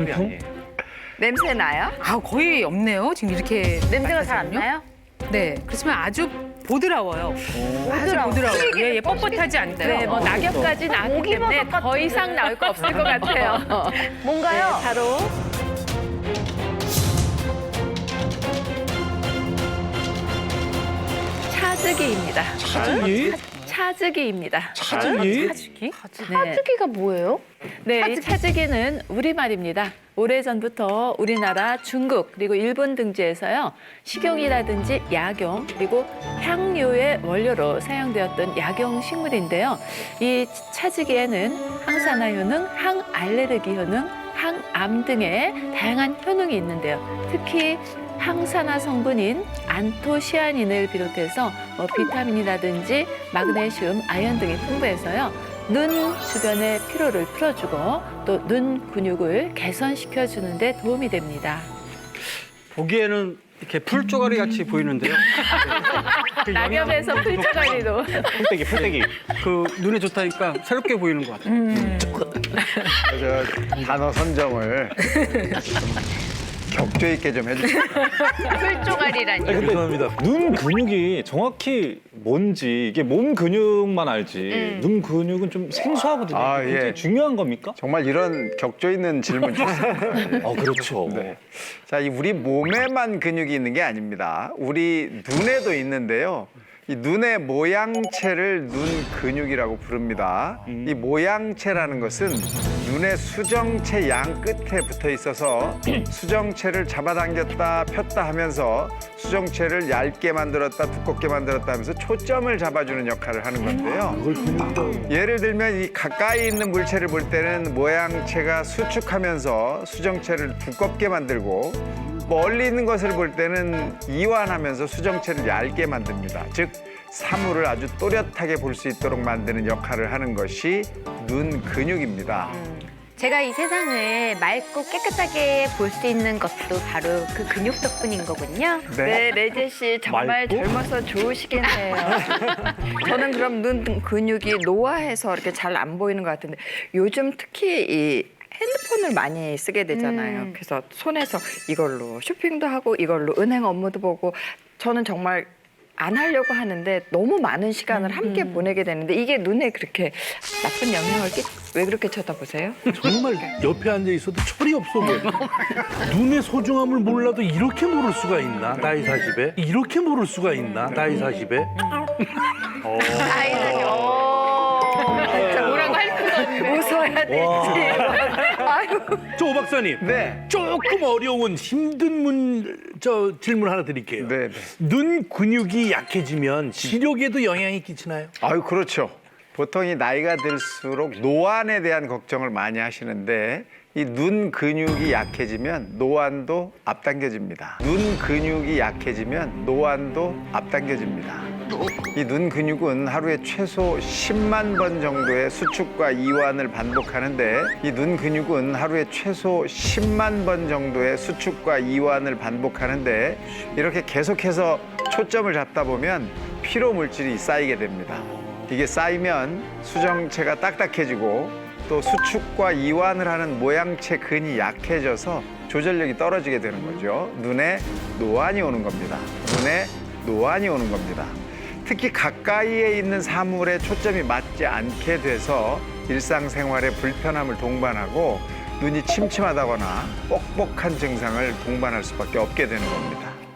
단풍? 냄새 나요? 아, 거의 없네요. 지금 이렇게. 냄새가 잘 안 나요? 네. 그렇지만 아주 보드라워요. 아주 보드라워요. 예, 예, 뻣뻣하지 않대요. 네, 뭐 낙엽까지 나기 때문에 더 이상 나올 거 없을 것 같아요. 뭔가요? 네, 바로 차즈기입니다. 차즈기? 차즈기입니다. 차즈기? 차즈기? 차즈기가 뭐예요? 네, 이 차즈기는 우리말입니다. 오래전부터 우리나라, 중국, 그리고 일본 등지에서요. 식용이라든지 약용, 그리고 향료의 원료로 사용되었던 약용 식물인데요. 이 차즈기에는 항산화 효능, 항알레르기 효능, 항암 등의 다양한 효능이 있는데요. 특히 항산화 성분인 안토시아닌을 비롯해서 비타민이라든지 마그네슘, 아연 등이 풍부해서요. 눈 주변의 피로를 풀어주고 또 눈 근육을 개선시켜주는 데 도움이 됩니다. 보기에는 이렇게 풀조가리 같이 보이는데요. 낙엽에서 풀조가리로. 풀떼기. 그 눈에 좋다니까 새롭게 보이는 것 같아요. 저 단어 선정을 좀 격조 있게 좀 해주세요. 풀조가리라니. 죄송합니다. 눈 근육이 정확히 뭔지 이게 몸 근육만 알지 눈 근육은 좀 생소하거든요. 아, 굉장히 예. 중요한 겁니까? 정말 이런 격조 있는 질문 좋습니다. 그렇죠. 네. 자, 이 우리 몸에만 근육이 있는 게 아닙니다. 우리 눈에도 있는데요. 이 눈의 모양체를 눈 근육이라고 부릅니다. 이 모양체라는 것은 눈의 수정체 양 끝에 붙어 있어서 수정체를 잡아당겼다 폈다 하면서 수정체를 얇게 만들었다 두껍게 만들었다 하면서 초점을 잡아주는 역할을 하는 건데요. 예를 들면 이 가까이 있는 물체를 볼 때는 모양체가 수축하면서 수정체를 두껍게 만들고 멀리 있는 것을 볼 때는 이완하면서 수정체를 얇게 만듭니다. 즉 사물을 아주 또렷하게 볼 수 있도록 만드는 역할을 하는 것이 눈 근육입니다. 제가 이 세상을 맑고 깨끗하게 볼 수 있는 것도 바로 그 근육 덕분인 거군요. 네, 레제 씨 정말 맑고? 젊어서 좋으시겠네요. 저는 그럼 눈 근육이 노화해서 이렇게 잘 안 보이는 것 같은데 요즘 특히 이 핸드폰을 많이 쓰게 되잖아요. 그래서 손에서 이걸로 쇼핑도 하고 이걸로 은행 업무도 보고 저는 정말 안 하려고 하는데 너무 많은 시간을 함께 보내게 되는데 이게 눈에 그렇게 나쁜 영향을 왜 그렇게 쳐다보세요? 정말 옆에 앉아 있어도 철이 없어 보여. 눈의 소중함을 몰라도 이렇게 모를 수가 있나? 나이 40에? 이렇게 모를 수가 있나? 나이 40에? 진짜 뭐라고 할 수가 없네. 웃어야 되지. 아유. 저 오 박사님. 네. 조금 어려운 힘든 질문 하나 드릴게요. 네, 네. 눈 근육이 약해지면 시력에도 영향이 끼치나요? 아유, 그렇죠. 보통 이 나이가 들수록 노안에 대한 걱정을 많이 하시는데 이 눈 근육이 약해지면 노안도 앞당겨집니다. 눈 근육이 약해지면 노안도 앞당겨집니다. 이 눈 근육은 하루에 최소 10만 번 정도의 수축과 이완을 반복하는데 이 눈 근육은 하루에 최소 10만 번 정도의 수축과 이완을 반복하는데 이렇게 계속해서 초점을 잡다 보면 피로 물질이 쌓이게 됩니다. 이게 쌓이면 수정체가 딱딱해지고 또 수축과 이완을 하는 모양체 근이 약해져서 조절력이 떨어지게 되는 거죠. 눈에 노안이 오는 겁니다. 눈에 노안이 오는 겁니다. 특히 가까이에 있는 사물에 초점이 맞지 않게 돼서 일상생활에 불편함을 동반하고 눈이 침침하다거나 뻑뻑한 증상을 동반할 수밖에 없게 되는 겁니다.